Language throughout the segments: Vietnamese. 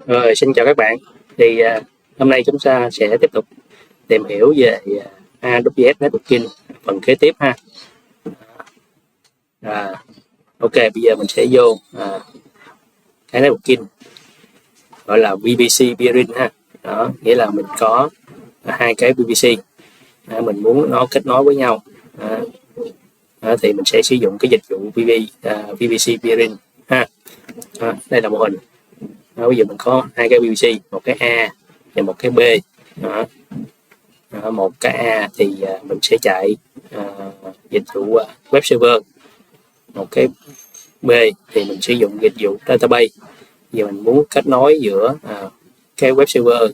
Rồi, xin chào các bạn. Thì hôm nay chúng ta sẽ tiếp tục tìm hiểu về AWS Networking phần kế tiếp ha. Ok, bây giờ mình sẽ vô cái networking gọi là VPC peering ha. Đó, nghĩa là mình có hai cái VPC, mình muốn nó kết nối với nhau. Thì mình sẽ sử dụng cái dịch vụ VPC peering ha. Đây là mô hình. Bây giờ mình có hai cái VPC, một cái A và một cái B. Một cái A thì mình sẽ chạy dịch vụ web server, một cái B thì mình sử dụng dịch vụ database. Giờ mình muốn kết nối giữa cái web server,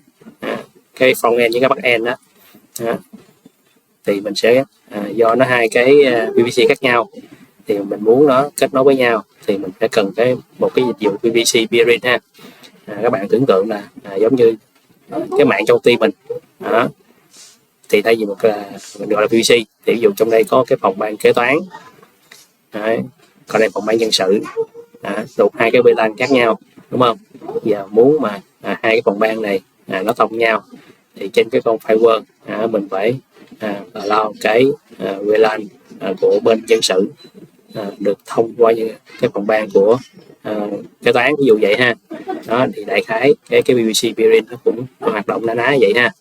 cái front end với cái back end đó, thì mình sẽ do nó hai cái VPC khác nhau thì mình muốn nó kết nối với nhau thì mình phải cần một cái dịch vụ VPC peering ha. Các bạn tưởng tượng là giống như cái mạng trong team mình đó. Thì thay vì mình gọi là VPC thì ví dụ trong đây có cái phòng ban kế toán, còn đây phòng ban nhân sự, thuộc hai cái VLAN khác nhau, đúng không? Giờ muốn mà hai cái phòng ban này nó thông nhau thì trên cái con firewall mình phải allow cái VLAN của bên nhân sự được thông qua cái phòng ban của kế toán, ví dụ vậy ha. Đó thì đại khái cái VPC peering nó cũng hoạt động na ná vậy ha,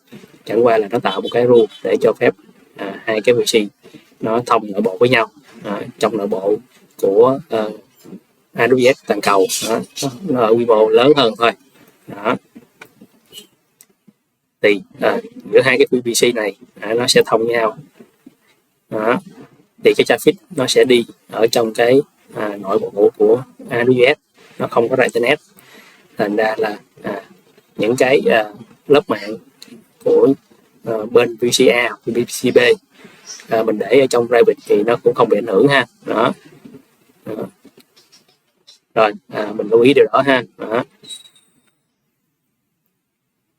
chẳng qua là nó tạo một cái rule để cho phép hai cái VPC nó thông nội bộ với nhau trong nội bộ của AWS toàn cầu. Nó ở quy mô lớn hơn thôi. Đó thì giữa hai cái VPC này nó sẽ thông nhau. Đó thì cái traffic nó sẽ đi ở trong cái nội bộ của AWS, nó không có ra internet, thành ra là những cái lớp mạng của bên VPC-A, VPC-B mình để ở trong private thì nó cũng không bị ảnh hưởng ha. Đó. Rồi mình lưu ý điều đó ha.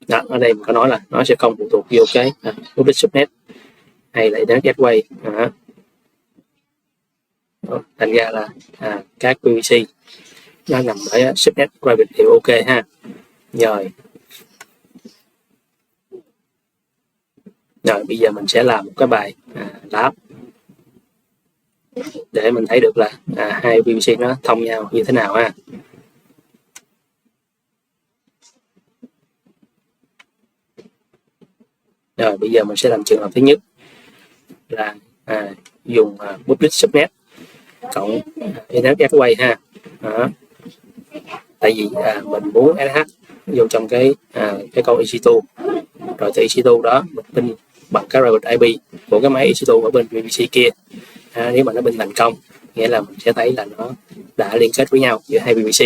Đó, ở đây mình có nói là nó sẽ không phụ thuộc vô cái public subnet hay là internet gateway. Thành ra là các VPC nó nằm ở subnet private thì ok ha. Rồi bây giờ mình sẽ làm một cái bài lab để mình thấy được là hai VPC nó thông nhau như thế nào ha. Rồi bây giờ mình sẽ làm trường hợp thứ nhất là dùng public subnet cộng internet gateway ha. Đó. Tại vì mình muốn SSH vô trong cái con EC2, rồi từ EC2 đó mình pin bằng cái private IP của cái máy EC2 ở bên VPC kia. Nếu mà nó pin thành công nghĩa là mình sẽ thấy là nó đã liên kết với nhau giữa hai VPC.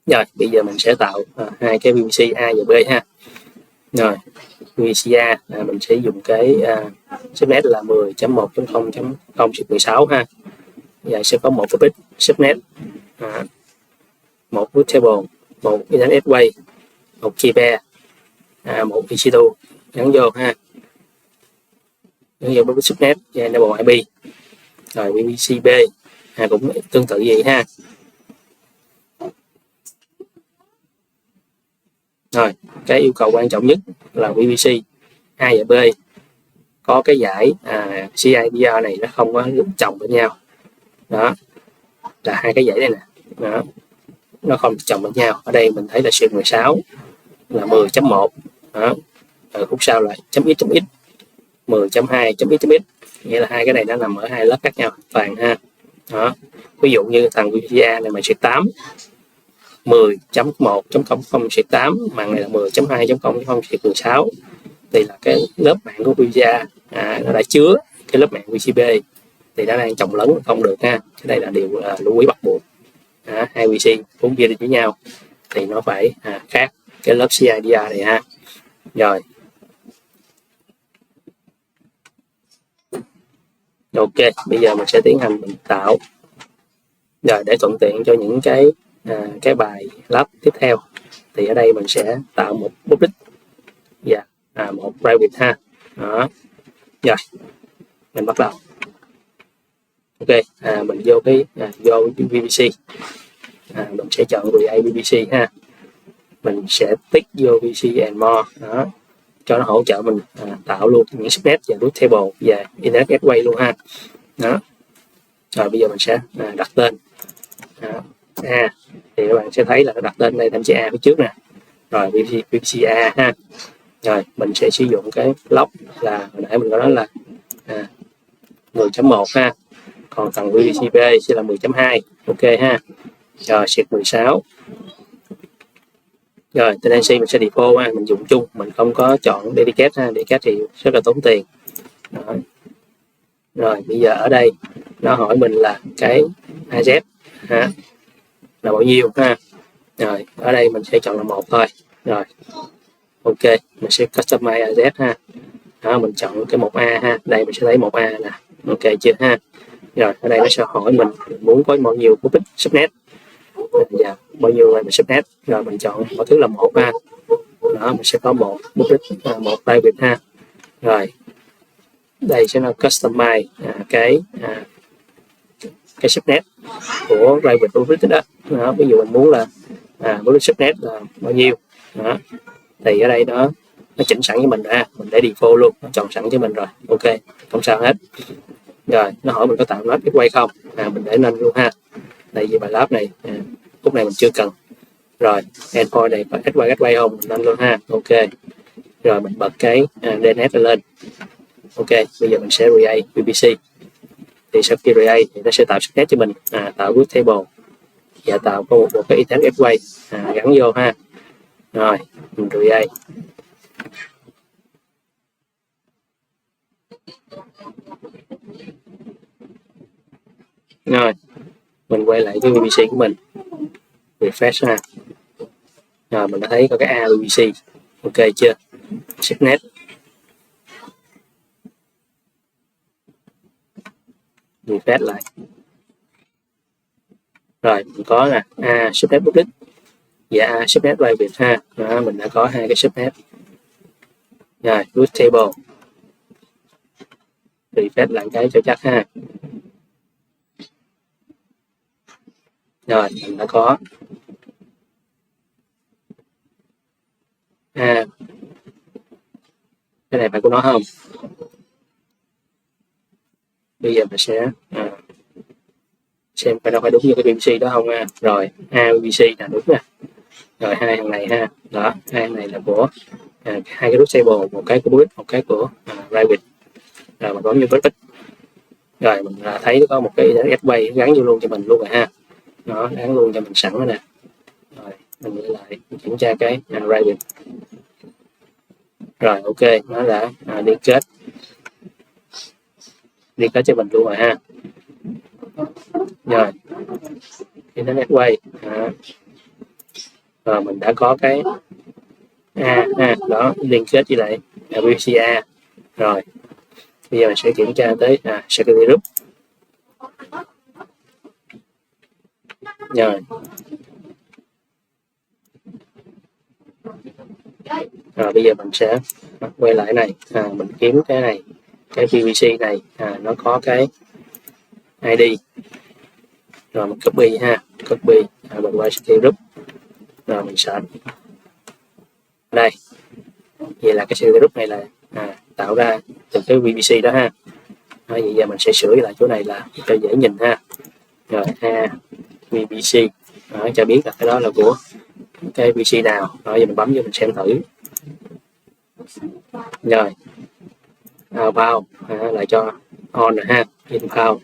Rồi bây giờ mình sẽ tạo hai cái VPC A và B ha. Rồi VPC A mình sẽ dùng cái subnet là 10.1.0.0/16 ha. Và sẽ có một public subnet, một root table, một internet gateway, một key pair, một EC2 gắn vô ha, gắn vô public subnet và enable IP. Rồi VPC-B cũng tương tự vậy ha. Rồi cái yêu cầu quan trọng nhất là VPC A và B có cái dải CIDR này nó không có chồng với nhau. Đó là hai cái dải đây nè. Đó, nó không chồng với nhau. Ở đây mình thấy là stream 16 là 10.1, ở khúc sau là .x.x 10.2.x.x, nghĩa là hai cái này nó nằm ở hai lớp khác nhau toàn ha. Đó, ví dụ như thằng VPA này mà stream 8 10.1.0.8, mạng này là 10.2.0.0/16 thì là cái lớp mạng của VPA nó đã chứa cái lớp mạng VPC-B thì nó đang chồng lấn không được ha. Cái đây là điều lưu ý bắt buộc. Hai VPC muốn chia với nhau thì nó phải khác cái lớp CIDR này ha. Rồi ok, bây giờ mình sẽ tiến hành mình tạo. Rồi để thuận tiện cho những cái bài lab tiếp theo thì ở đây mình sẽ tạo một public và một private ha. Đó. Rồi mình bắt đầu. Ok, mình vô vô VPC, mình sẽ chọn VPC ha. mình sẽ tích vô VC and more đó, cho nó hỗ trợ mình tạo luôn những subnet và root table và internet gateway luôn ha. Đó. Rồi bây giờ mình sẽ đặt tên thì các bạn sẽ thấy là nó đặt tên đây thêm chữ A phía trước nè, rồi VPC A ha. Rồi mình sẽ sử dụng cái block là hồi nãy mình có nói là 10.1 ha, còn phần VPC B sẽ là 10.2. ok ha. Rồi set 16. Rồi tenancy mình sẽ default ha, mình dùng chung, mình không có chọn dedicate ha, dedicate thì rất là tốn tiền. Đó. Rồi bây giờ ở đây nó hỏi mình là cái AZ ha, là bao nhiêu ha. Rồi ở đây mình sẽ chọn là 1 thôi. Rồi ok, mình sẽ customize AZ ha. Đó, mình chọn cái 1A ha, đây mình sẽ thấy 1A nè, ok chưa ha. Rồi ở đây nó sẽ hỏi mình muốn có bao nhiêu public subnet và bao nhiêu là subnet, rồi mình chọn mọi thứ là 1 ha. Đó, mình sẽ có một public, một private ha. Rồi đây sẽ là customize cái subnet của private public đó. Đó, ví dụ mình muốn là public subnet là bao nhiêu đó, thì ở đây nó chỉnh sẵn với mình ra, mình để default luôn, nó chọn sẵn cho mình rồi, ok, không sao hết. Rồi nó hỏi mình có tạo lab gateway không, mình để lên luôn ha, tại vì bài lab này lúc này mình chưa cần. Rồi endpoint này có gateway không, mình lên luôn ha, ok. Rồi mình bật cái DNS lên, ok. Bây giờ mình sẽ create VPC, thì sau khi create thì nó sẽ tạo subnet cho mình, tạo root table và tạo một cái internet gateway gắn vô ha. Rồi mình create. Rồi mình quay lại cái VPC của mình, refresh ha. Rồi mình đã thấy có cái A VPC, ok chưa. Subnet, refresh lại. Rồi mình có nè subnet public và subnet private ha. Đó, mình đã có hai cái subnet. Rồi root table, refresh lại cái cho chắc ha. Rồi mình đã có cái này phải của nó không. Bây giờ mình sẽ xem phải đâu phải đúng như cái VPC đó không ha. Rồi VPC là đúng nè. Rồi hai thằng này ha, đó hai thằng này là của hai cái root table, một cái của public, một cái của private. Rồi mình bấm như public, rồi mình thấy có một cái gateway gắn vô luôn cho mình luôn rồi ha. Nó gắn luôn cho mình sẵn rồi nè. Rồi mình nghĩ lại, mình kiểm tra cái private. Rồi ok, nó đã liên kết cho mình luôn rồi ha. Rồi internet gateway rồi mình đã có cái đó liên kết với lại VPCA. Rồi bây giờ mình sẽ kiểm tra tới security group. Rồi bây giờ mình sẽ quay lại này, mình kiếm cái này, cái VPC này nó có cái ID, rồi mình copy ha, mình qua security group, rồi mình search đây. Vậy là cái security group này là tạo ra từ cái VPC đó ha. Vậy giờ mình sẽ sửa lại chỗ này là cho dễ nhìn ha. Rồi VPC cho biết là cái đó là của cái VPC nào. Rồi giờ mình bấm vô mình xem thử. Rồi outbound lại cho on rồi ha, inbound.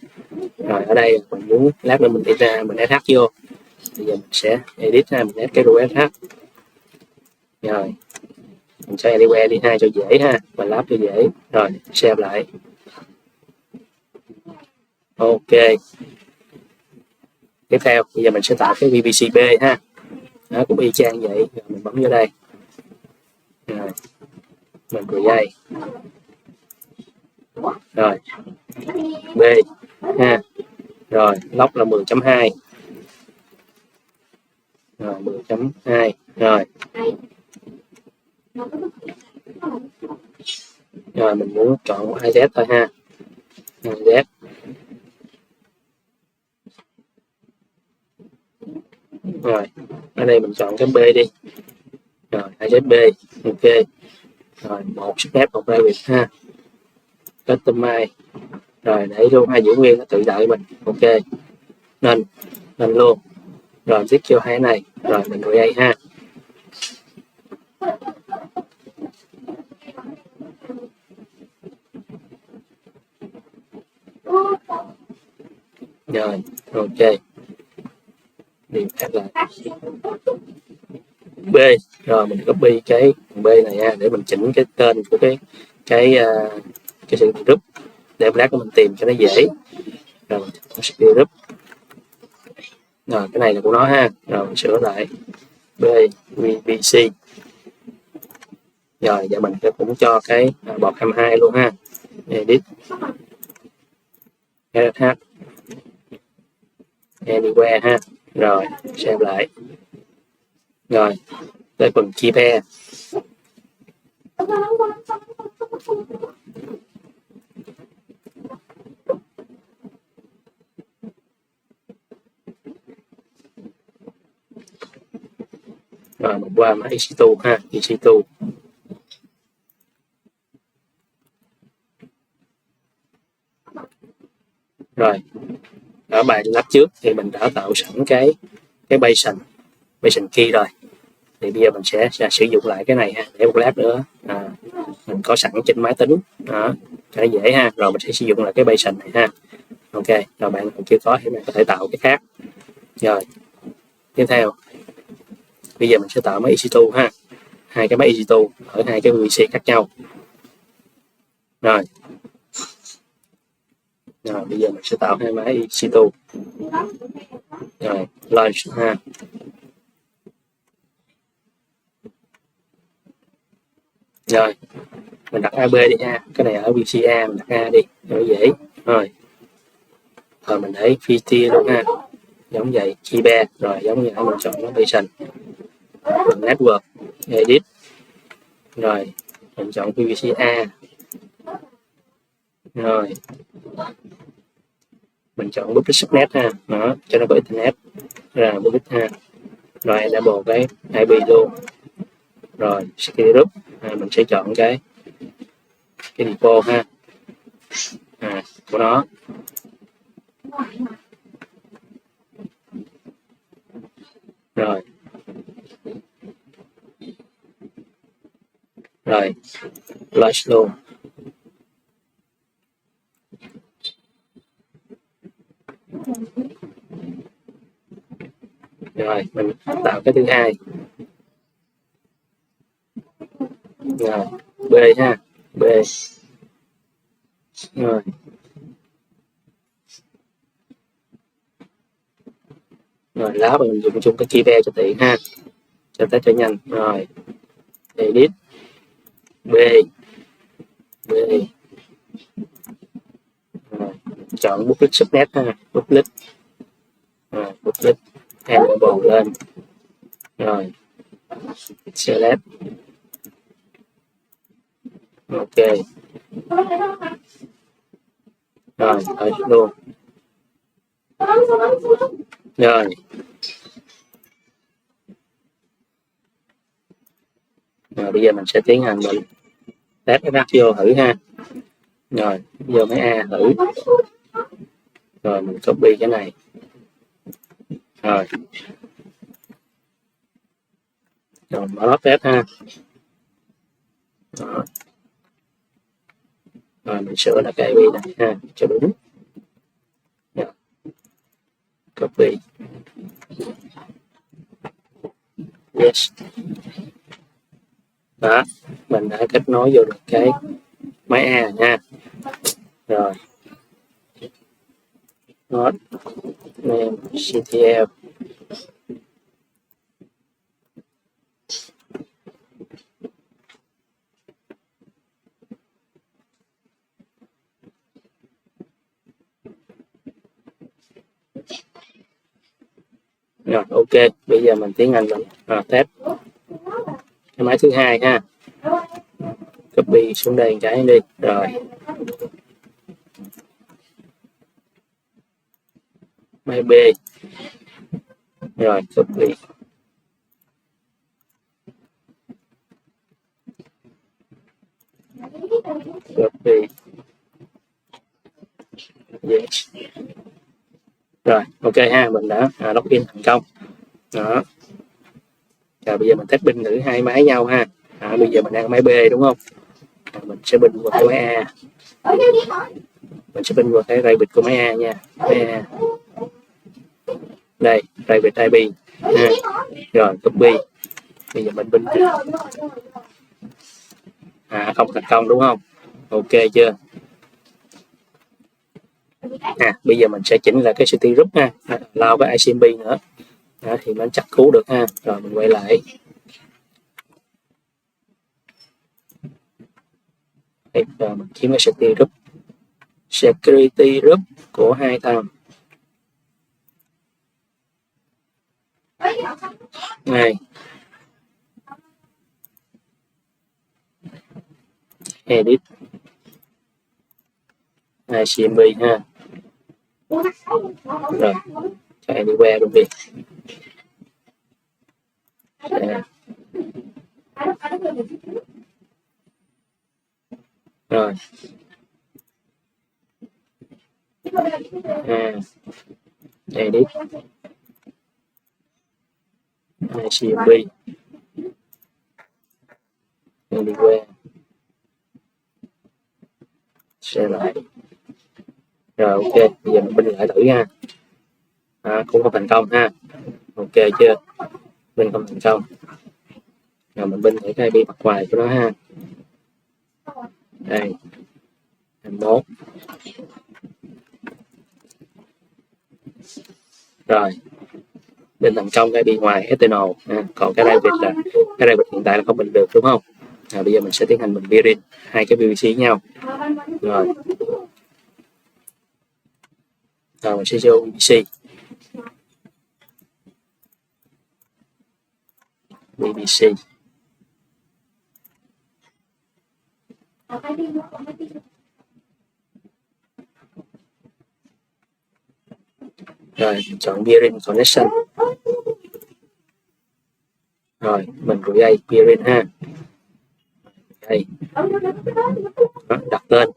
Rồi ở đây mình muốn lát nữa mình đi ra mình SH vô. Bây giờ mình sẽ edit ha, mình add cái row SH. Rồi mình sẽ anywhere đi ha cho dễ ha, và lab cho dễ. Rồi save lại, ok. Tiếp theo bây giờ mình sẽ tạo cái VPC B ha, nó cũng y chang vậy. Rồi mình bấm vô đây, rồi mình create. Rồi B ha, rồi log là 10.2. Rồi 10.2. Rồi mình muốn chọn một AZ thôi ha, AZ. Rồi ở đây mình chọn cái B đi, Rồi AZB. Ok. Rồi một subnet một private ha. Customize. Rồi để luôn hai giữ nguyên nó tự đợi mình. Ok. Nên luôn. Rồi tiếp vô hai này. Rồi mình create ha. Rồi ok. Điều khác lại B. Rồi mình copy cái B này ha, để mình chỉnh cái tên của cái sự group để lát mình tìm cho nó dễ. Rồi mình group. Rồi cái này là của nó ha. Rồi mình sửa lại B VBC. Rồi giờ mình cũng cho cái bọt 22 luôn ha. Edit RH anywhere ha. Rồi xem lại. Rồi tới phần chia pair. Rồi mình qua máy EC2 ha. EC2. Rồi ở bài lab trước thì mình đã tạo sẵn cái Basic key rồi, thì bây giờ mình sẽ sử dụng lại cái này ha, để một lát nữa mình có sẵn trên máy tính đó, cho nó dễ ha. Rồi mình sẽ sử dụng lại cái Basic này ha. Ok, rồi bạn chưa có thì mình có thể tạo cái khác. Rồi tiếp theo bây giờ mình sẽ tạo máy EC2 ha, hai cái máy EC2 ở hai cái VPC khác nhau. Rồi bây giờ mình sẽ tạo hai máy EC2. Rồi launch ha. Rồi mình đặt AB đi ha, cái này ở VCA mình đặt A đi cho nó dễ. Rồi mình để phi tia luôn ha, giống vậy chi be. Rồi giống như mình chọn nó Basic, mình network edit. Rồi mình chọn PVCA. Rồi mình chọn public subnet ha, đó cho nó có internet ra public ha. Rồi enable cái IP luôn. Rồi security group mình sẽ chọn cái default ha, của nó. Rồi launch luôn. Rồi mình tạo cái thứ hai. Rồi B ha, B. Rồi lá mình dùng chung cái keypair cho tiện ha, cho test cho nhanh. Rồi edit B. Rồi chọn public subnet ha, public. Public enable lên. Rồi select. Ok. Rồi luôn. Rồi bây giờ mình sẽ tiến hành mình test cái rác vô thử ha. Rồi vô máy A thử. Rồi mình copy cái này. Rồi mở log test ha. Đó. Rồi mình sửa là cái IP này ha cho đúng. Rồi. Copy. Yes. Đó, mình đã kết nối vô được cái máy A nha. Rồi host name CTL. Rồi ok, bây giờ mình tiến hành mình test cái máy thứ hai ha. Copy xuống đây cái đi. Rồi máy B. Rồi copy. copy, yes. Rồi ok ha, mình đã login thành công đó. Rồi bây giờ mình test pin thử hai máy nhau ha. Bây giờ mình đang máy B đúng không? Mình sẽ pin vào cái máy A, mình sẽ pin vào cái ray bit của máy A nha. Máy A đây, ray bit IP ha. Rồi copy, bây giờ mình pin không thành công đúng không? Ok chưa? Bây giờ mình sẽ chỉnh là cái city group ha, lao cái ICMP nữa thì nó chắc cú được ha. Rồi mình quay lại rồi mình kiếm cái security group của hai thằng này, edit ICMP ha. Rồi cho anywhere luôn đi. Rồi edit ICMP anywhere, share lại. Rồi ok, bây giờ mình pin lại thử nha. Cũng không thành công ha. Ok chưa? Pin không thành công. Rồi mình pin thử cái IP mặt ngoài của nó ha. Đây 21. Rồi pin thành công cái IP ngoài external còn cái private là cái private hiện tại là không pin được đúng không? Bây giờ mình sẽ tiến hành mình pairing hai cái PVC với nhau. Rồi mình sẽ vô BBC rồi mình chọn pairing connection. Rồi mình create pairing ha. Đây đặt tên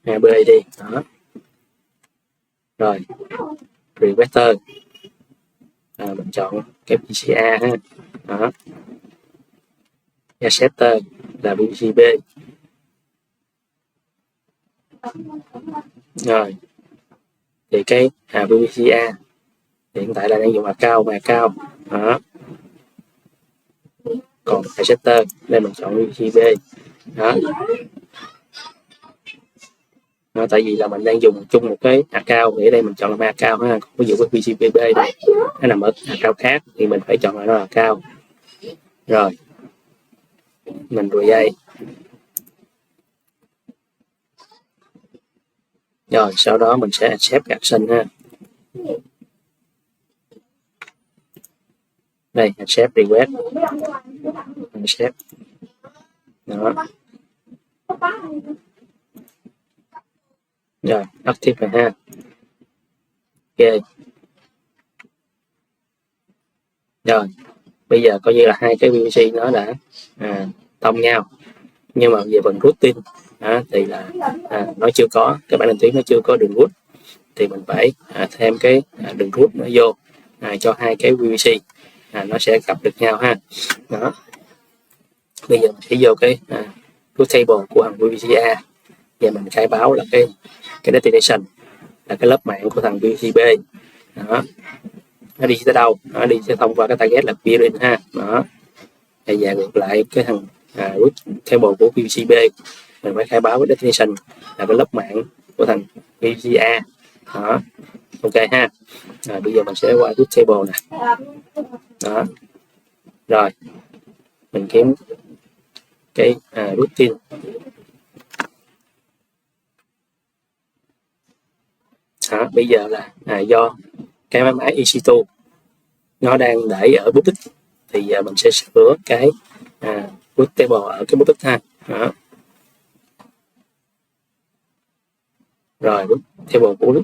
BAD đó. Rồi requester mình chọn cái PCA ha đó. Acceptor là PCB. Rồi thì cái PCA hiện tại là đang dùng account đó. Còn acceptor đây mình chọn PCB đó. Tại vì là mình đang dùng chung một cái account thì ở đây mình chọn là account ha. Còn ví dụ cái PCB này nó nằm ở account khác thì mình phải chọn là nó là account. Rồi mình create. Rồi sau đó mình sẽ accept action ha. Đây accept request, accept đó. Rồi active rồi ha. Ok. Rồi bây giờ coi như là hai cái VPC nó đã thông nhau, nhưng mà về phần routing thì là nó chưa có, cái bản hình tuyến nó chưa có đường route, thì mình phải thêm cái đường route nó vô cho hai cái VPC nó sẽ gặp được nhau ha. Đó, bây giờ mình sẽ vô cái route table của thằng VPC-A và mình khai báo là cái destination là cái lớp mạng của thằng VPC-B. Đó, nó đi tới đâu, nó đi sẽ thông qua cái target là peering ha. Đó, và ngược lại cái thằng route table của VPC-B mình phải khai báo cái destination là cái lớp mạng của thằng VPC-A. Đó, ok ha. Bây giờ mình sẽ qua route table nè. Đó, rồi mình kiếm cái routine. Bây giờ là do cái máy EC2 nó đang để ở public thì mình sẽ sửa cái route table ở cái public ha. Đó. Rồi route table của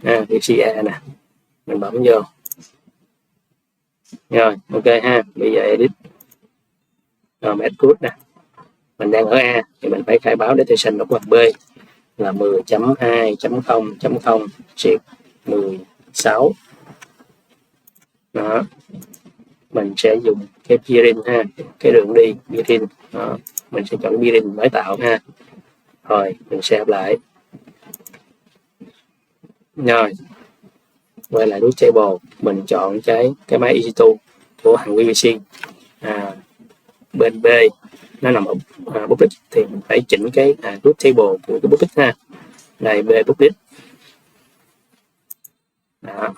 VCA nè, mình bấm vô. Rồi ok ha, bây giờ edit rồi add route nè. mình đang ở A thì mình phải khai báo destination của bằng B là 10.2.0.0 triệt 16. Đó, mình sẽ dùng cái peering ha, cái đường đi peering. Đó, mình sẽ chọn peering mới tạo ha. Rồi mình save lại. Rồi quay lại root table, mình chọn cái máy EC2 của thằng VPC. Bên B nó nằm ở public thì mình phải chỉnh cái root table của cái public ha. Đây B public. Đó.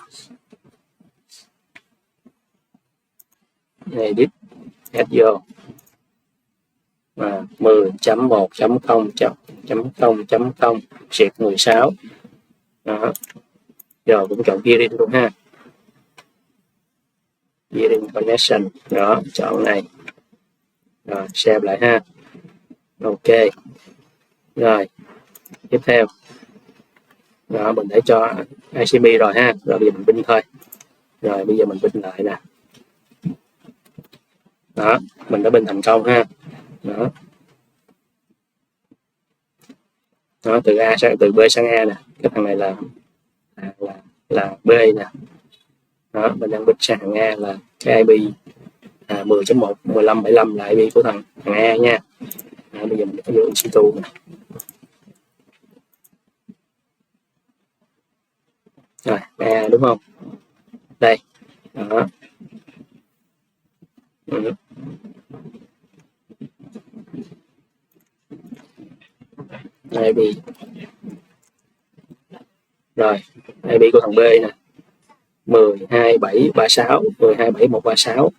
Edit add vô 10.1.0.0 triệt 16. Đó. Rồi cũng chọn peering luôn ha, peering connection. Đó, chọn này. Rồi save lại ha. Ok. Rồi tiếp theo, đó, mình để cho ICP rồi ha. Rồi bây giờ mình pin thôi. Rồi bây giờ mình pin lại nè. Đó, mình đã pin thành công ha. Đó. Đó, từ B sang A nè. Cái thằng này là B nè. Đó, mình đang pin sang thằng A là cái IP 10.1 15.75 là IP của thằng A nha. Bây giờ mình vô EC2 nè. Rồi A đúng không? Đây. Đó. IP. Rồi IP của thằng B nè, 12736 127.136.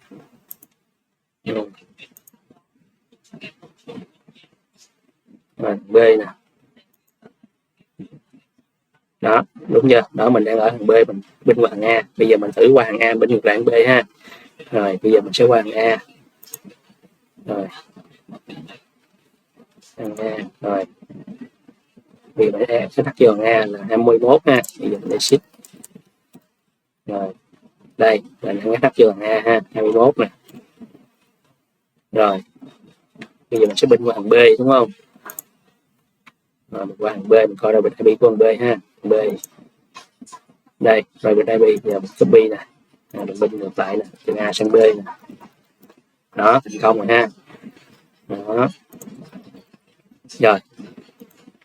Rồi B nè. Đó, đúng chưa? Đó, mình đang ở thằng B, mình bên qua thằng A. Bây giờ mình thử qua thằng A bên ngược lại thằng B ha. Rồi bây giờ mình sẽ qua thằng A. Rồi thằng A. Rồi bây giờ mình sẽ thắt vô thằng A là 21 ha. Bây giờ mình để shift. Rồi đây mình đang thắt vô thằng A ha, 21 nè. Rồi bây giờ mình sẽ bên qua thằng B đúng không? Rồi mình qua thằng B, mình coi đâu bên IP của thằng B ha. B đây, rồi bên IP giờ mình copy nè, mình bên ngược lại nè, từ A sang B nè. Đó, thành công rồi ha. Đó. Rồi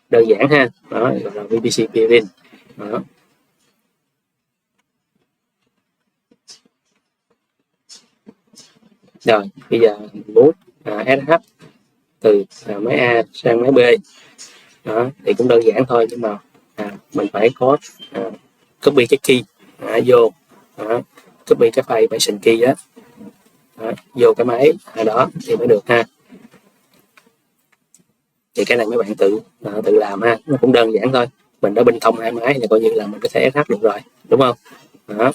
đơn giản ha. Đó, gọi là VPC peering. Đó. Rồi bây giờ muốn SH từ máy A sang máy B. Đó, thì cũng đơn giản thôi, nhưng mà mình phải có copy cái key vô. Đó, copy cái file basic key đó. Đó, vô cái máy đó thì mới được ha. Thì cái này mấy bạn tự làm ha, nó cũng đơn giản thôi. Mình đã binh thông hai máy thì coi như là mình có thể SH được rồi, đúng không? Đó.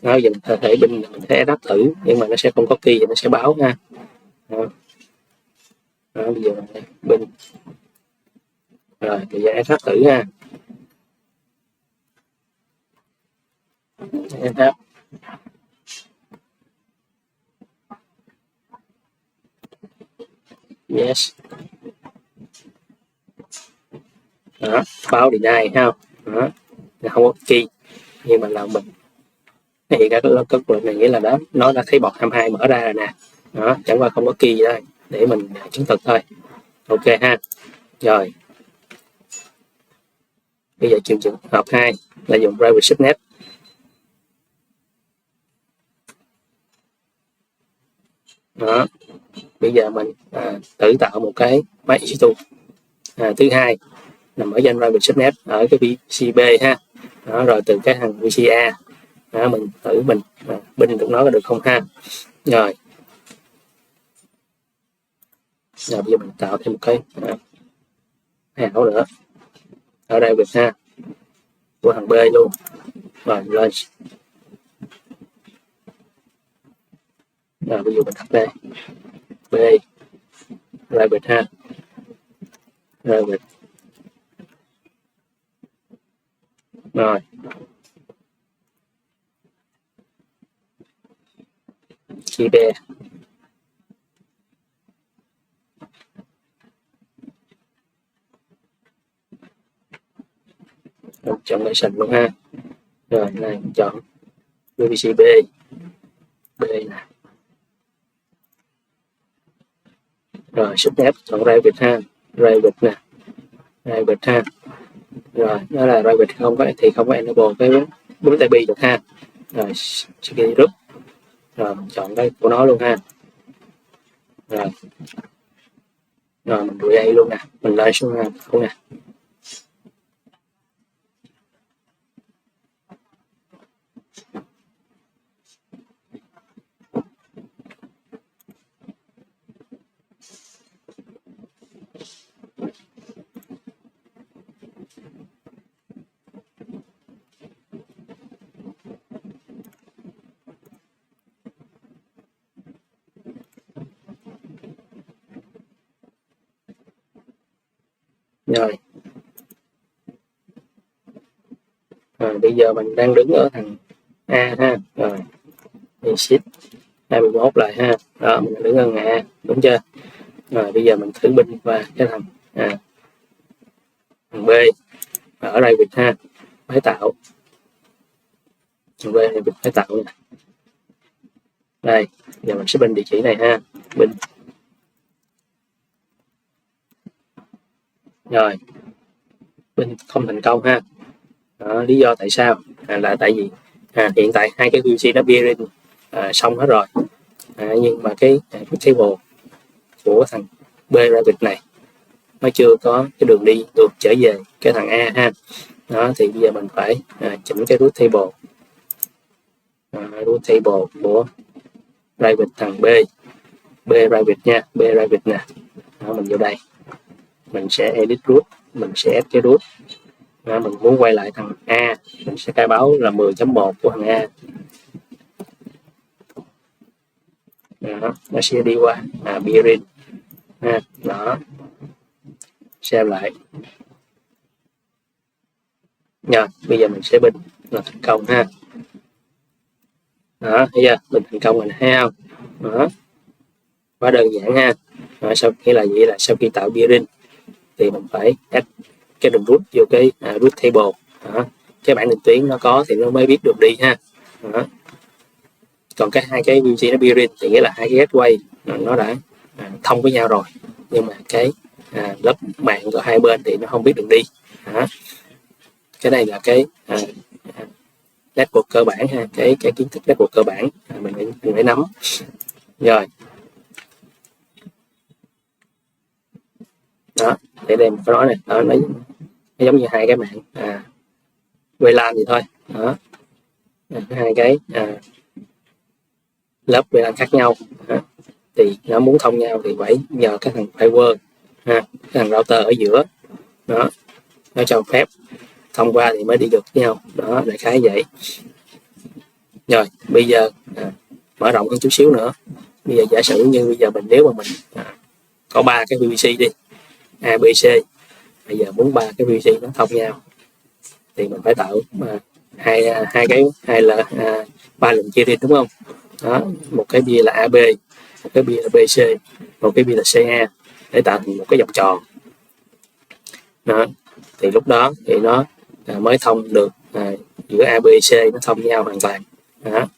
Đó, giờ mình có thể binh, mình sẽ SH thử, nhưng mà nó sẽ không có key thì nó sẽ báo ha. Đó. Đó, bây giờ mình binh. Rồi bây giờ SH thử ha. SH. Yes. Đó, báo deny ha. Đó, không có key, nhưng mà là mình hiện ra cái lệnh này nghĩa là đó, nó đã thấy bọt 22 mở ra rồi nè. Đó, chẳng qua không có key gì đây để mình chứng thực thôi. Ok ha. Rồi bây giờ trường hợp 2 là dùng private subnet. Đó, bây giờ mình tự tạo một cái máy EC2 thứ hai nằm ở danh private subnet ở cái VCB ha. Đó, rồi từ cái thằng VCA đó, mình thử mình binh được nó là được không ha. Rồi bây giờ mình tạo thêm một cái ảo nữa ở đây được ha, của thằng B luôn. Rồi lên. Rồi bây giờ mình đặt đây B private ha, private. Rồi VCP chọn license luôn ha. Rồi này chọn VCP B nè, rồi subnet chọn private ha, private nè, private ha. Rồi đó là private không có thì không có enable cái bấm tay bi được ha. Rồi security group, rồi mình chọn cái của nó luôn ha. Rồi mình create luôn nè, mình lại xuống luôn nè. Rồi bây giờ mình đang đứng ở thằng A ha. Rồi shift 21 lại ha. Đó, mình đứng ở thằng A, đúng chưa? Rồi bây giờ mình thử binh qua cái thằng thằng B ở đây Việt ha, máy tạo thằng B này Việt máy tạo nè. Đây giờ mình sẽ binh địa chỉ này ha, binh. Rồi binh không thành công ha. Đó, lý do tại sao là tại vì hiện tại hai cái VC nó peering xong hết rồi, nhưng mà cái table của thằng B Rabbit này nó chưa có cái đường đi được trở về cái thằng A ha. Đó thì bây giờ mình phải chỉnh cái root table, root table của Rabbit thằng B Rabbit nha, B Rabbit nè. Đó, mình vô đây mình sẽ edit root, mình sẽ add cái root. Đó, mình muốn quay lại thằng A, mình sẽ khai báo là 10.1 của thằng A. Đó, nó sẽ đi qua peering ha. Đó, xem lại. Rồi bây giờ mình sẽ binh là thành công ha. Đó, thấy chưa, mình thành công rồi nè, thấy không? Đó, quá đơn giản ha. Đó, sau khi là vậy là sau khi tạo peering thì mình phải add cái đường root vô cái root table. Đó, cái bảng định tuyến nó có thì nó mới biết đường đi ha. Đó. Còn cái hai cái VC nó peering thì nghĩa là hai cái gateway nó đã thông với nhau rồi, nhưng mà cái lớp mạng của hai bên thì nó không biết đường đi. Đó. Cái này là cái network cơ bản ha, cái kiến thức network cơ bản mình phải nắm. Rồi đó, để đây mình có nói này, đó, nó giống như hai cái mạng VLAN gì thôi. Đó, hai cái lớp VLAN khác nhau. Đó. Thì nó muốn thông nhau thì phải nhờ cái thằng firewall ha, cái thằng router ở giữa. Đó, nó cho phép thông qua thì mới đi được với nhau. Đó, đại khái vậy. Rồi bây giờ mở rộng hơn chút xíu nữa. Bây giờ giả sử như bây giờ nếu mà mình có 3 cái VPC đi, A, B, C, bây giờ muốn 3 cái VPC nó thông nhau thì mình phải tạo hai là 3 lần chia riêng, đúng không? Đó, một cái bia là AB, một cái bia là BC, một cái bia là CA, để tạo thành một cái vòng tròn. Đó, thì lúc đó thì nó mới thông được giữa A, B, C nó thông nhau hoàn toàn. Đó,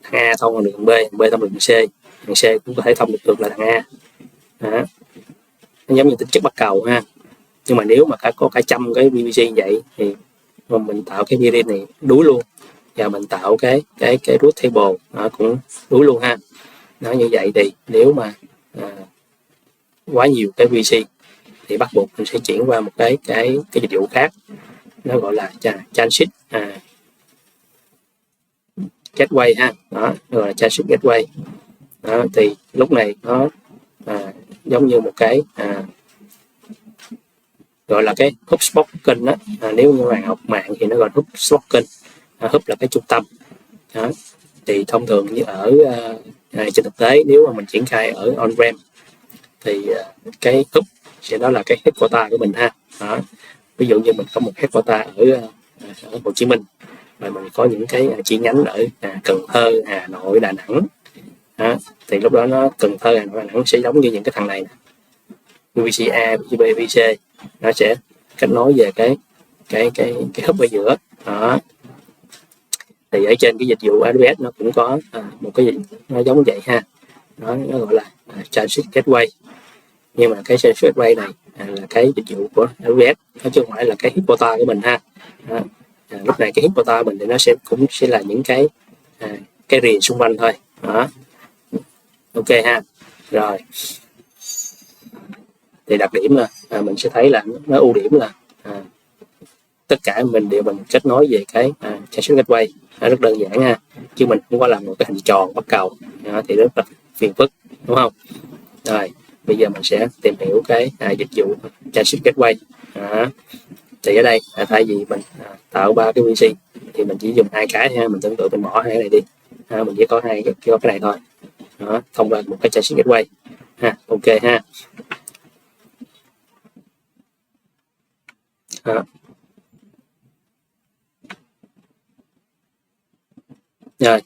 thằng A thông được thằng B, thằng B thông được thằng C, thằng C cũng có thể thông được là thằng A. Đó, nó giống như tính chất bắt cầu ha. Nhưng mà nếu mà có cả trăm cái VPC như vậy thì mình tạo cái peering này đuối luôn, và mình tạo cái root table nó cũng đuối luôn ha. Nó như vậy thì nếu mà quá nhiều cái VPC thì bắt buộc mình sẽ chuyển qua một cái dịch vụ khác, nó gọi là transit gateway ha. Đó, gọi là transit gateway. Đó, thì lúc này nó giống như một cái gọi là cái hub spoken đó. Nếu như bạn học mạng thì nó gọi hub spoken. Hub là cái trung tâm. Đó, thì thông thường như ở trên thực tế nếu mà mình triển khai ở on-prem thì cái hub sẽ đó là cái headquarter của mình ha. Đó, ví dụ như mình có một headquarter ở Hồ Chí Minh, và mình có những cái chi nhánh ở Cần Thơ, Hà Nội, Đà Nẵng, đó. Thì lúc đó nó cần thơ nó sẽ giống như những cái thằng này nè, VVC A, VVC B, VVC, nó sẽ kết nối về cái hub ở giữa đó. Thì ở trên cái dịch vụ AWS nó cũng có một cái gì nó giống vậy ha, nó gọi là Transit Gateway. Nhưng mà cái Transit Gateway này là cái dịch vụ của AWS, nó chứ không phải là cái Hippotar của mình ha. Đó. Lúc này cái Hippotar mình thì nó cũng sẽ là những cái rìa xung quanh thôi đó. Ok ha. Rồi thì đặc điểm là mình sẽ thấy là nó ưu điểm là tất cả mình kết nối về cái Transit Gateway, rất đơn giản ha, chứ mình không có làm một cái hình tròn bắt cầu thì rất là phiền phức, đúng không? Rồi bây giờ mình sẽ tìm hiểu cái dịch vụ Transit Gateway. Thì ở đây thay vì mình tạo 3 cái VC thì mình chỉ dùng 2 cái ha, mình tưởng tượng mình bỏ 2 cái này đi, mình chỉ có cái này thôi đó, thông qua một cái Transit Gateway ha. Ok ha. Rồi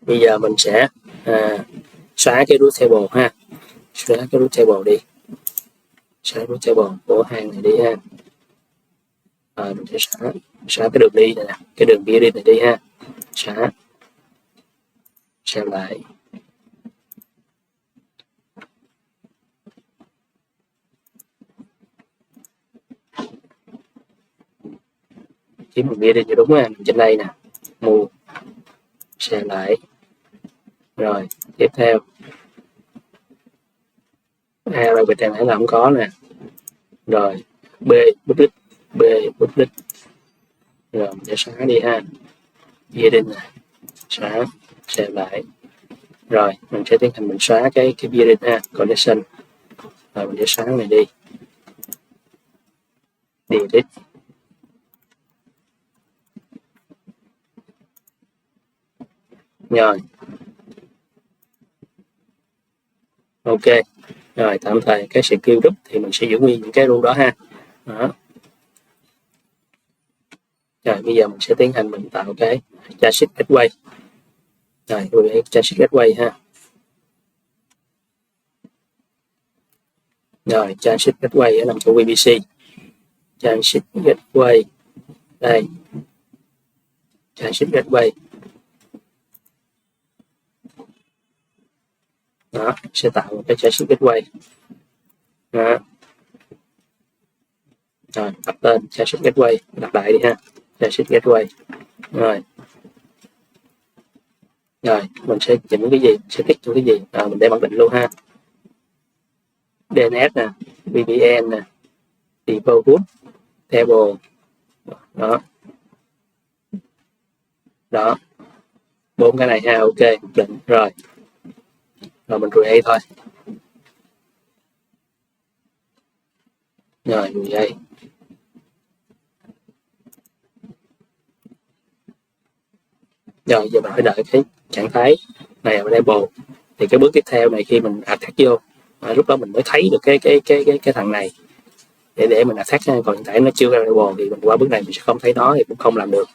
bây giờ mình sẽ xóa cái root table ha, xóa cái root table đi, xóa root table của hàng này đi ha. Mình sẽ xóa cái đường đi này nè, cái đường kia đi này đi ha, xóa, xem lại. Kiếm đường kia đi cho đúng ha, trên đây nè, mù, xem lại. Rồi tiếp theo rồi bên trên là không có nè. Rồi B public, B public, rồi mình sẽ xóa đi ha, ghi đi nè, xóa, xem lại. Rồi mình sẽ tiến hành mình xóa cái building ha, connection. Rồi mình sẽ xóa này đi, delete. Rồi ok. Rồi tạm thời cái skill group thì mình sẽ giữ nguyên những cái rule đó ha. Đó. Rồi bây giờ mình sẽ tiến hành mình tạo cái Transit Gateway. Rồi Transit Gateway ha. Rồi Transit Gateway ở nằm chỗ VPC. Transit Gateway đây, Transit Gateway đó, sẽ tạo một cái Transit Gateway đó. Rồi đặt tên Transit Gateway, đặt lại đi ha, Transit Gateway. Rồi mình sẽ chỉnh cái gì, sẽ tích cho cái gì, mình để mặc định luôn ha, DNS nè, VPN nè, Default Table đó 4 cái này ha. Ok định rồi mình create thôi. Rồi create. Rồi giờ mình phải đợi cái trạng thái này ở enable. Thì cái bước tiếp theo này khi mình attack vô, lúc đó mình mới thấy được cái thằng này để mình attack ha. Còn hiện tại nó chưa enable thì mình qua bước này mình sẽ không thấy nó thì cũng không làm được.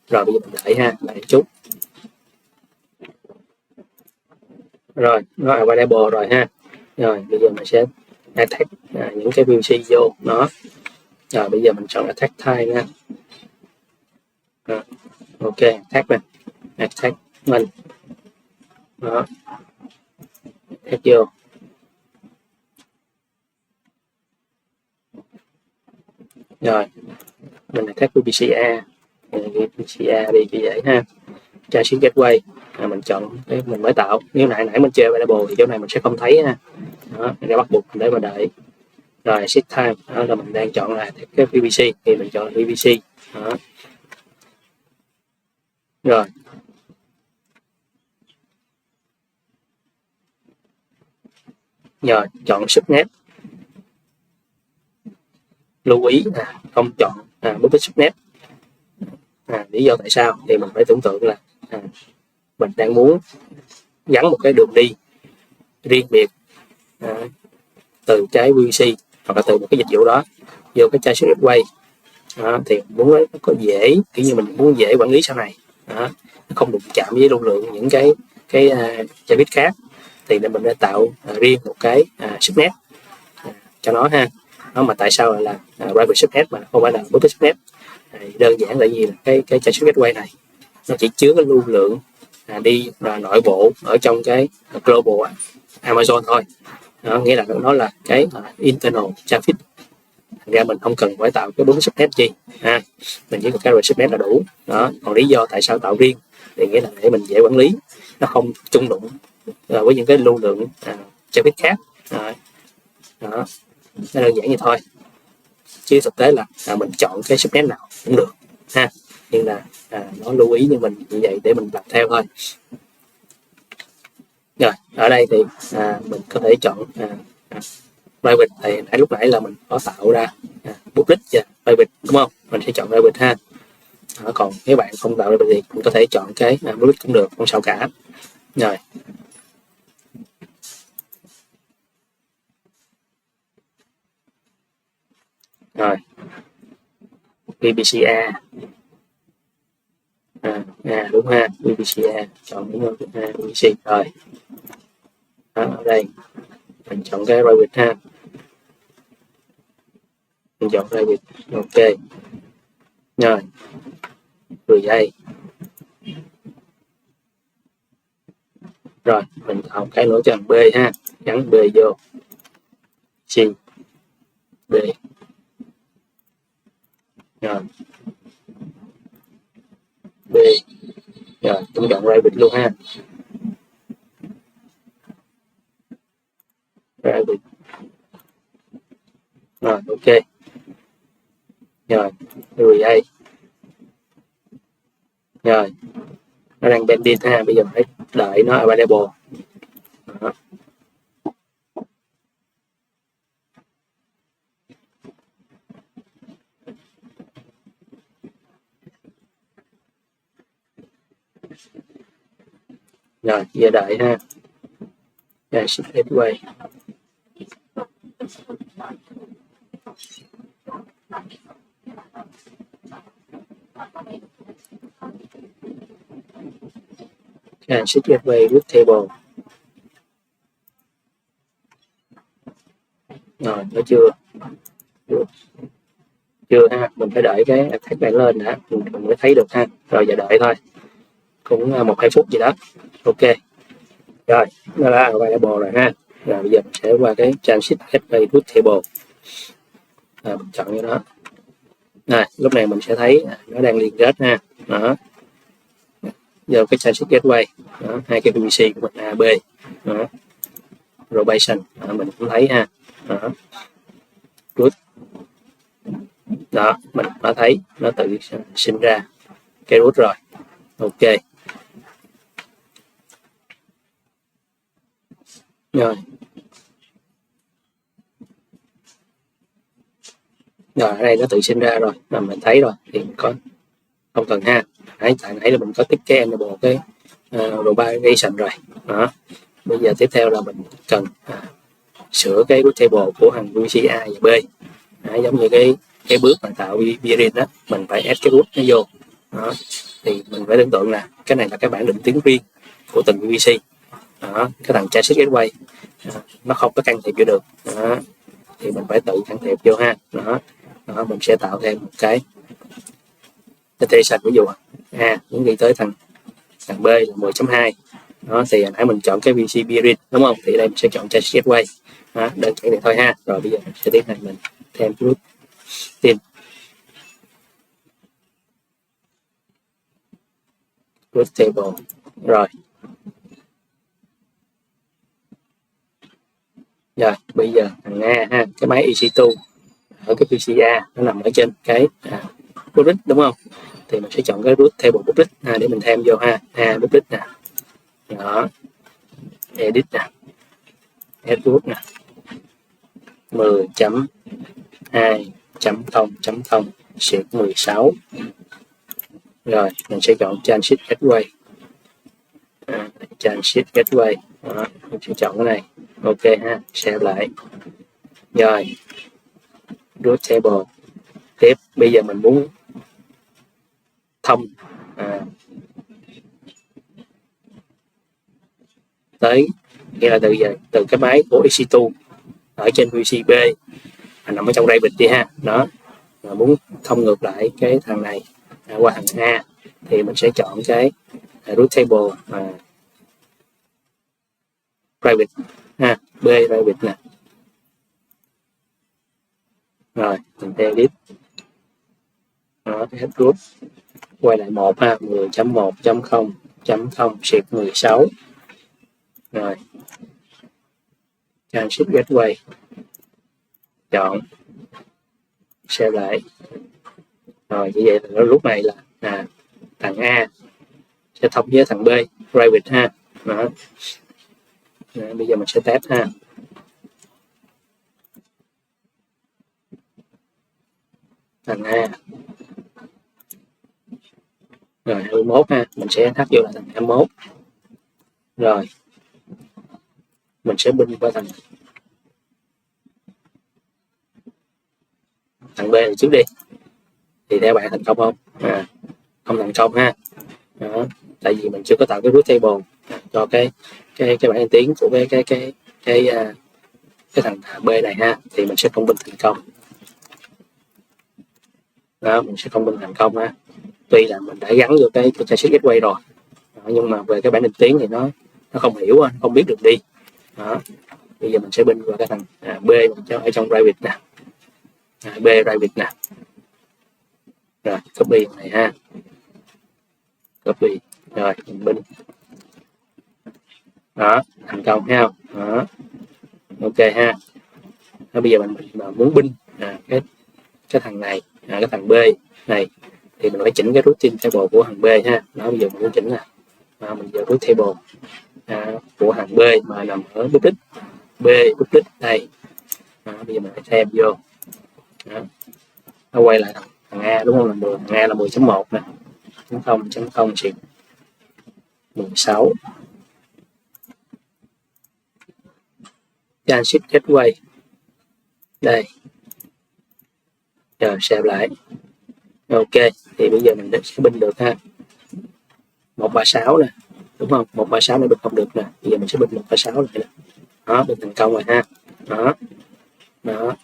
Rồi bây giờ mình đợi ha, đợi chút. Rồi nó available rồi ha. Rồi bây giờ mình sẽ attack những cái VPC vô nó. Rồi bây giờ mình chọn attack type nha. Ok attack nè, attack mình đó, attack vô. Rồi mình attack VPC-A, VPC-A đi như vậy ha. Transit Gateway mình chọn cái mình mới tạo. Nếu nãy mình chơi available thì chỗ này mình sẽ không thấy ha. Đó, mình bắt buộc để mà đợi. Rồi set time đó là mình đang chọn là cái VPC thì mình chọn VPC đó. Rồi chọn subnet, lưu ý không chọn public subnet. Lý do tại sao thì mình phải tưởng tượng là mình đang muốn gắn một cái đường đi riêng biệt từ cái VPC hoặc là từ một cái dịch vụ đó vô cái Transit Gateway thì muốn nó có dễ, kiểu như mình muốn dễ quản lý sau này. đó, nó không đụng chạm với lưu lượng những cái chai bit khác, thì mình đã tạo riêng một cái subnet cho nó ha. Đó, mà tại sao là private subnet mà không phải là public subnet? Đơn giản là gì, là cái traffic gateway này nó chỉ chứa cái lưu lượng đi nội bộ ở trong cái global Amazon thôi. Đó, nghĩa là nó là cái internal traffic, thành ra mình không cần phải tạo cái đúng subnet gì mình chỉ cần cái subnet là đủ. Đó, còn lý do tại sao tạo riêng thì nghĩa là để mình dễ quản lý, nó không chung đụng với những cái lưu lượng traffic khác. Đó, nó đơn giản như thôi, chứ thực tế là mình chọn cái subnet nào cũng được ha, nhưng là nó lưu ý như mình như vậy để mình làm theo thôi. Rồi ở đây thì mình có thể chọn private, thì lúc nãy là mình có tạo ra public và private đúng không, mình sẽ chọn private ha. Còn nếu bạn không tạo private thì mình có thể chọn cái public cũng được, không sao cả. Rồi VPCA đúng ha, VPCA chọn đúng không, VPC rồi. Đó, ở đây mình chọn cái private ha, mình chọn private, ok rồi. Rồi đây rồi mình tạo cái lỗ tròn B ha, gắn B vô C B rồi B rồi, chúng chọn private luôn ha, private rồi, ok rồi đây rồi, nó đang pending ha, bây giờ phải đợi nó available. Đó. Rồi giờ đợi ha, shift gateway shift gateway root table. Rồi nó chưa ha, mình phải đợi cái attack này lên đã mình mới thấy được ha. Rồi giờ đợi thôi, cũng 1-2 phút gì đó. Ok rồi, nó đã available rồi ha. Rồi bây giờ mình sẽ qua cái transit gateway root table, mình chọn cái đó. Này lúc này mình sẽ thấy nó đang liên kết ha. Đó, giờ cái transit gateway đó, hai cái PVC của mình A B đó, rotation mình cũng thấy ha. Đó, root đó, mình đã thấy nó tự sinh ra cái root rồi. Ok rồi, ở đây nó tự sinh ra rồi, mà mình thấy rồi thì mình có không cần ha. Tại nãy là mình có tích cái enable cái propagation rồi. Đó, bây giờ tiếp theo là mình cần sửa cái root table của hàng VPC A và B. Giống như cái bước mà tạo Virin đó, mình phải add cái root nó vô. Đó, thì mình phải tưởng tượng là cái này là cái bảng định tuyến riêng của từng VPC. Đó, cái thằng transit gateway nó không có can thiệp vô được. Đó, thì mình phải tự can thiệp vô ha. Đó, mình sẽ tạo thêm một cái destination, ví dụ muốn đi tới thằng B là 10.2. Đó, thì nãy mình chọn cái VPC Virin đúng không, thì đây mình sẽ chọn transit gateway. Đó, đơn giản vậy thôi ha. Rồi bây giờ mình sẽ tiến hành mình thêm root tin root table. Rồi bây giờ thằng A ha, cái máy EC2 ở cái PCA nó nằm ở trên cái public đúng không, thì mình sẽ chọn cái root table public để mình thêm vô ha. Public nè, đó, edit nè, add root nè, 10.2.0.0 xuyệt 16. Rồi mình sẽ chọn transit gateway, transit gateway. Đó, mình sẽ chọn cái này. Ok ha, save lại. Rồi root table tiếp, bây giờ mình muốn thông tới, nghĩa là từ cái máy của EC2 ở trên PCB nằm ở trong Revit đi ha. Đó, mà muốn thông ngược lại cái thằng này qua thằng A thì mình sẽ chọn cái root table Revit ha, B Revit nè. Rồi mình edit đó, hết group, quay lại 1 ha, 10.1.0.0 shift 16. Rồi transit gateway, chọn save lại. Rồi như vậy là lúc này là thằng A sẽ thông với thằng B Revit ha. Đó. Đó, bây giờ mình sẽ test ha. Thằng A rồi 21 ha, mình sẽ thắt vô là thằng 21. Rồi mình sẽ binh qua thằng B này trước đi, thì theo bạn thành công không? Không thành công ha. Đó, tại vì mình chưa có tạo cái root table cho cái bảng danh tiếng của cái thằng B này ha, thì mình sẽ không binh thành công. Đó, mình sẽ không binh thành công ha. Tuy là mình đã gắn vô cái chassis gateway rồi. Đó, nhưng mà về cái bảng danh tiếng thì nó không hiểu, không biết được đi. Đó, bây giờ mình sẽ binh qua cái thằng B cho ở trong Revit nè. B Revit nè. Rồi copy này ha, copy rồi mình binh. Đó, thành công ha. Đó, ok ha. Đó, bây giờ mình muốn binh cái thằng này, cái thằng B này thì mình phải chỉnh cái routine table của thằng B ha. Đó, bây giờ mình muốn chỉnh nè, mình vào root table của thằng B mà nằm ở public B public đây. Đó, bây giờ mình phải thêm vô. Đó, nó quay lại thằng A đúng không, là 10, thằng A là 10.1 nè, 0.0 shift 16. Transit gateway đây. Rồi save lại. Ok, thì bây giờ mình sẽ binh được ha. 136 nè, đúng không? 136 này binh không được nè. Bây giờ mình sẽ binh 136 này nè. Đó, binh thành công rồi ha. Đó. Đó.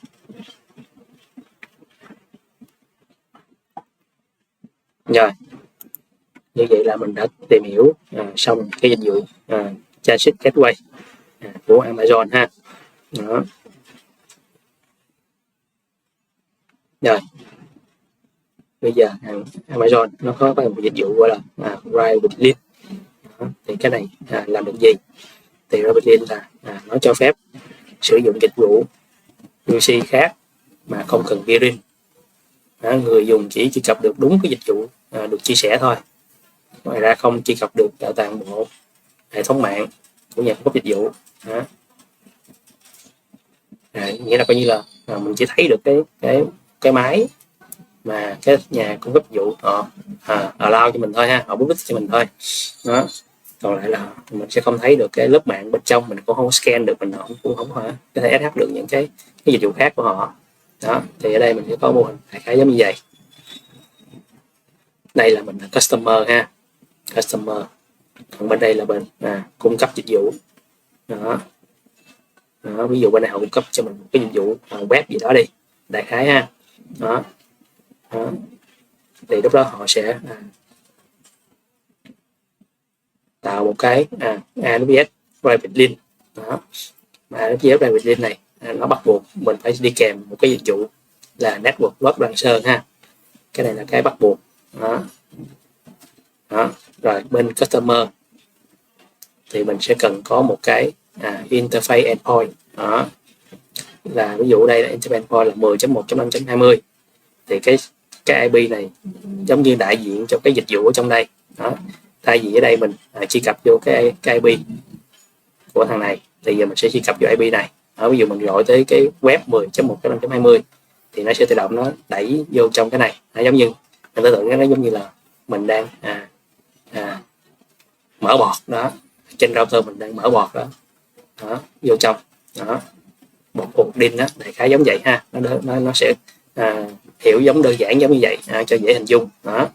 Rồi. Như vậy là mình đã tìm hiểu xong cái dịch vụ Transit Gateway của Amazon ha. Đó. Rồi. Bây giờ Amazon nó có một dịch vụ gọi là Revit Link. Thì cái này làm được gì? Thì Revit Link là nó cho phép sử dụng dịch vụ UC khác mà không cần peering. Người dùng chỉ truy cập được đúng cái dịch vụ được chia sẻ thôi. Ngoài ra không truy cập được toàn bộ hệ thống mạng của nhà cung cấp dịch vụ. Nghĩa là coi như là mình chỉ thấy được cái máy mà cái nhà cung cấp dịch vụ họ allow cho mình thôi ha, họ public cho mình thôi. Đó, còn lại là mình sẽ không thấy được cái lớp mạng bên trong, mình cũng không scan được, mình cũng không có thể SH được những cái dịch vụ khác của họ. Đó, thì ở đây mình sẽ có mô hình đại khái giống như vậy. Đây là mình là customer ha, customer, còn bên đây là bên cung cấp dịch vụ. Đó. Đó, ví dụ bên này họ cung cấp cho mình một cái dịch vụ web gì đó đi, đại khái ha. Đó. Đó. Thì lúc đó họ sẽ tạo một cái AWS Private Link. Đó. Mà AWS Private Link này nó bắt buộc mình phải đi kèm một cái dịch vụ là Network Load Balancer ha. Cái này là cái bắt buộc. Đó. Đó. Rồi bên customer thì mình sẽ cần có một cái interface endpoint. Đó. Là ví dụ đây là interface endpoint là 10.1.5.20. thì cái IP này giống như đại diện cho cái dịch vụ ở trong đây. Đó. Thay vì ở đây mình truy cập vô cái IP của thằng này thì giờ mình sẽ truy cập vô IP này. Đó, ví dụ mình gọi tới cái web 10.1.5.20 thì nó sẽ tự động nó đẩy vô trong cái này. Nó giống như mình tưởng nó giống như là mình đang mở bọt đó, trên router mình đang mở bọt đó, đó vô trong đó, một cục đinh đó, đại khái giống vậy ha. Nó sẽ hiểu giống đơn giản giống như vậy cho dễ hình dung. Đó.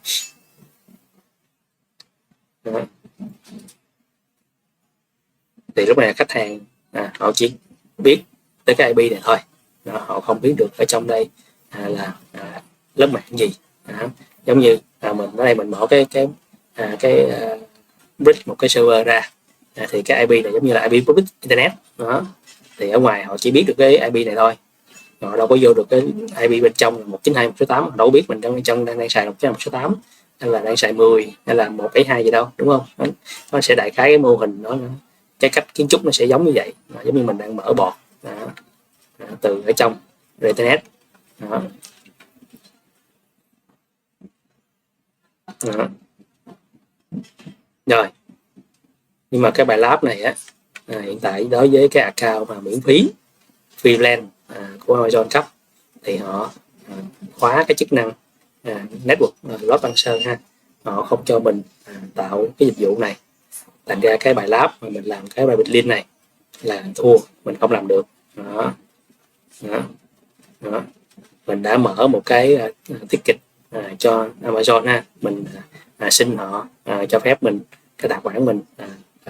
Đó. Thì lúc này khách hàng họ chỉ biết tới cái IP này thôi, họ không biết được ở trong đây là lớp mạng gì. Giống như mình ở đây mình mở cái bridge một cái server ra, thì cái IP này giống như là IP public internet đó, thì ở ngoài họ chỉ biết được cái IP này thôi, họ đâu có vô được cái IP bên trong là 192.168, họ đâu biết mình trong đang xài 192.168 hay là đang xài 10 hay là 1.2 gì đâu, đúng không? Nó sẽ đại khái cái mô hình đó, cái cách kiến trúc nó sẽ giống như vậy, giống như mình đang mở bọt từ ở trong internet đó. Đó. Rồi, nhưng mà cái bài lab này hiện tại đối với cái account mà miễn phí freelance của Amazon cấp thì họ khóa cái chức năng network load balancer ha, họ không cho mình tạo cái dịch vụ này, thành ra cái bài lab mà mình làm cái private link này là thua, mình không làm được. Đó. Đó. Đó. Mình đã mở một cái ticket cho Amazon ha, mình xin họ cho phép mình cái tài khoản mình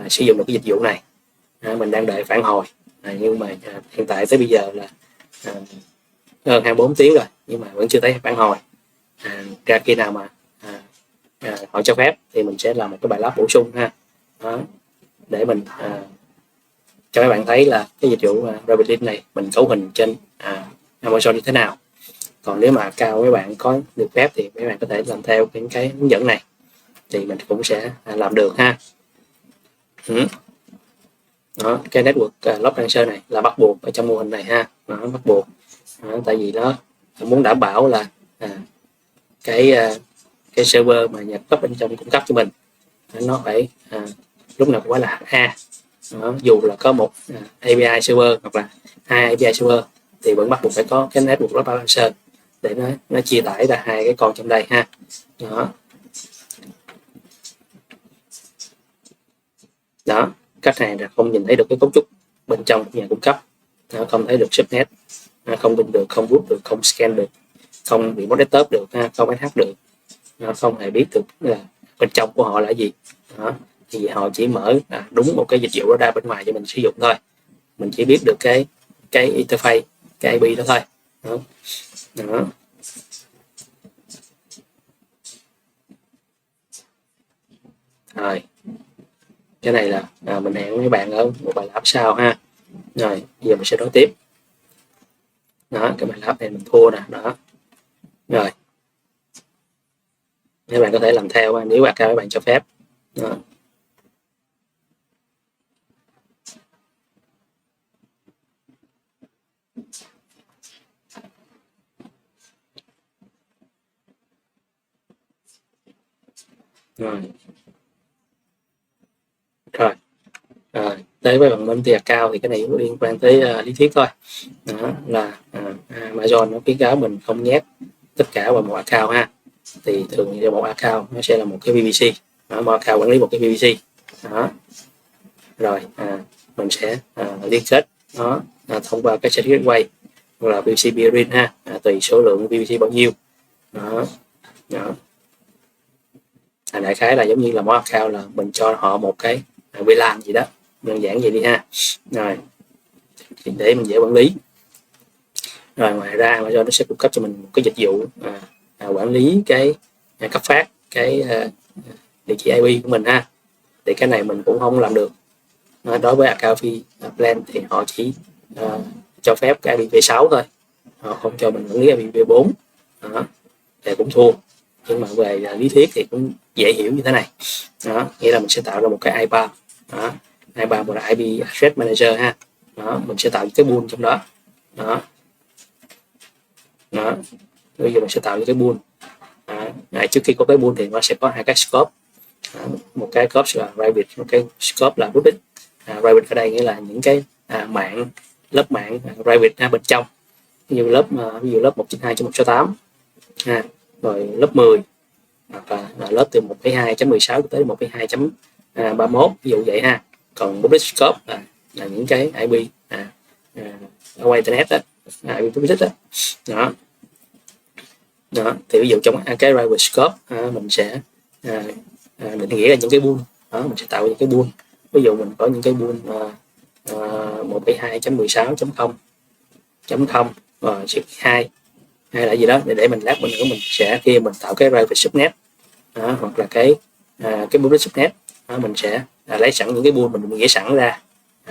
sử dụng được cái dịch vụ này, mình đang đợi phản hồi, nhưng mà hiện tại tới bây giờ là hơn 24 tiếng rồi nhưng mà vẫn chưa thấy phản hồi. Ra khi nào mà họ cho phép thì mình sẽ làm một cái bài lab bổ sung ha. Đó. Để mình cho các bạn thấy là cái dịch vụ Private Link này mình cấu hình trên Amazon như thế nào. Còn nếu mà cao mấy bạn có được phép thì mấy bạn có thể làm theo những cái hướng dẫn này thì mình cũng sẽ làm được ha. Đó, cái network load balancer này là bắt buộc ở trong mô hình này ha, nó bắt buộc. Tại vì nó muốn đảm bảo là cái server mà nhà cấp bên trong cung cấp cho mình nó phải lúc nào cũng phải là A. Dù là có một API server hoặc là 2 API server thì vẫn bắt buộc phải có cái network load balancer để nó chia tải ra hai cái con trong đây ha. Đó. Đó, khách hàng là không nhìn thấy được cái cấu trúc bên trong nhà cung cấp, không thấy được subnet, không bin được, không root được, không scan được, không bị moderator được, không hack được, không hề biết được là bên trong của họ là gì. Đó. Thì họ chỉ mở đúng một cái dịch vụ đó ra bên ngoài cho mình sử dụng thôi, mình chỉ biết được cái interface, cái IP đó thôi. Đó. Đó. Rồi, cái này là mình hẹn với bạn ở một bài lab sau ha. Rồi giờ mình sẽ nói tiếp. Đó, cái bài lab này mình thua nè. Đó. Rồi các bạn có thể làm theo nếu các bạn cho phép. Đó. Rồi. Tới với bằng multi account thì cái này liên quan tới lý thuyết thôi. Đó, là Amazon nó khuyến cáo mình không nhét tất cả vào một account ha. Thì thường như một account nó sẽ là một cái PVC, một account quản lý một cái PVC. Đó. Rồi mình sẽ liên kết nó thông qua cái certificate gateway hoặc là PVC peering ha, tùy số lượng PVC bao nhiêu. Đó. Đó. Đại khái là giống như là mỗi account là mình cho họ một cái VLAN gì đó, đơn giản vậy đi ha. Rồi để mình dễ quản lý. Rồi ngoài ra Amazon nó sẽ cung cấp cho mình một cái dịch vụ quản lý cái cấp phát cái địa chỉ IP của mình ha. Thì cái này mình cũng không làm được. Đối với account fee plan thì họ chỉ cho phép cái IPv6 thôi, họ không cho mình quản lý IPv4. Đó. Thì cũng thua. Nhưng mà về lý thuyết thì cũng dễ hiểu như thế này. Đó, nghĩa là mình sẽ tạo ra một cái IPAM. Đó, IPAM gọi là IP Address Manager ha. Đó, mình sẽ tạo cái pool trong đó. Đó. Đó. Bây giờ mình sẽ tạo những cái pool. Trước khi có cái pool thì nó sẽ có hai cái scope. Một cái scope là private, một cái scope là public. Private ở đây nghĩa là những cái mạng, lớp mạng private bên trong. Ví dụ lớp 192.168 rồi lớp 10 hoặc là lớp từ 1.2.16 tới 1.2.31 ví dụ vậy ha. Còn public scope là những cái IP ở ngoài internet đó, IP public đó. Đó. Đó, thì ví dụ trong cái private scope mình sẽ định nghĩa là những cái pool. Đó, mình sẽ tạo những cái pool ví dụ mình có những cái build 1.2.16.0 2 hay là gì đó, để mình lát nữa mình sẽ khi mình tạo cái private subnet hoặc là cái public subnet mình sẽ lấy sẵn những cái build mình vẽ sẵn ra,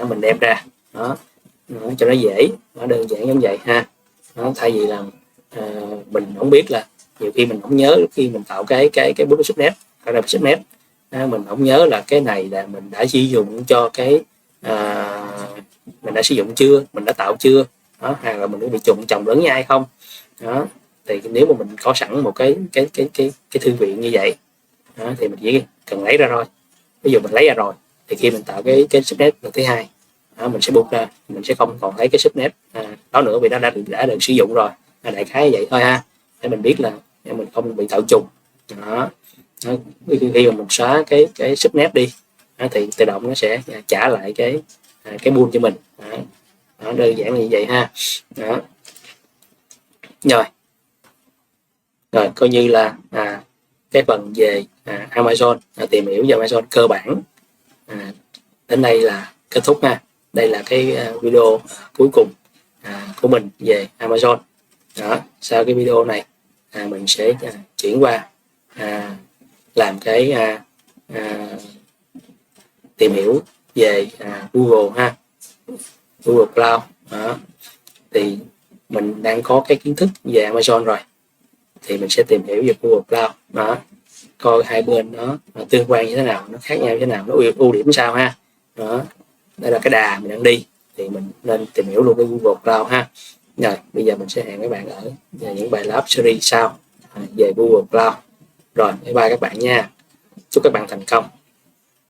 mình đem ra đó, cho nó dễ, nó đơn giản giống vậy ha. Thay vì là mình không biết là nhiều khi mình không nhớ khi mình tạo cái public subnet hay là subnet, mình không nhớ là cái này là mình đã sử dụng cho cái mình đã sử dụng chưa, mình đã tạo chưa đó, hay là mình có bị chồng lẫn nhau hay không đó. Thì nếu mà mình có sẵn một cái thư viện như vậy đó, thì mình chỉ cần lấy ra thôi. Ví dụ mình lấy ra rồi thì khi mình tạo cái subnet lần thứ hai đó, mình sẽ buộc ra, mình sẽ không còn lấy cái subnet đó nữa vì nó đã được sử dụng rồi. Đại khái vậy thôi ha, để mình biết là mình không bị tạo trùng đó. Khi mà mình xóa cái subnet đi thì tự động nó sẽ trả lại cái pool cho mình đó, đơn giản là như vậy ha. Đó. Rồi coi như là cái phần về Amazon, tìm hiểu về Amazon cơ bản đến đây là kết thúc ha. Đây là cái video cuối cùng của mình về Amazon đó. Sau cái video này mình sẽ chuyển qua làm cái tìm hiểu về Google ha, Google Cloud đó. Thì mình đang có cái kiến thức về Amazon rồi thì mình sẽ tìm hiểu về Google Cloud đó, coi hai bên nó tương quan như thế nào, nó khác nhau như thế nào, nó ưu điểm sao ha. Đó, đây là cái đà mình đang đi thì mình nên tìm hiểu luôn cái Google Cloud ha. Rồi bây giờ mình sẽ hẹn các bạn ở những bài lab series sau về Google Cloud. Rồi bye bye các bạn nha, chúc các bạn thành công.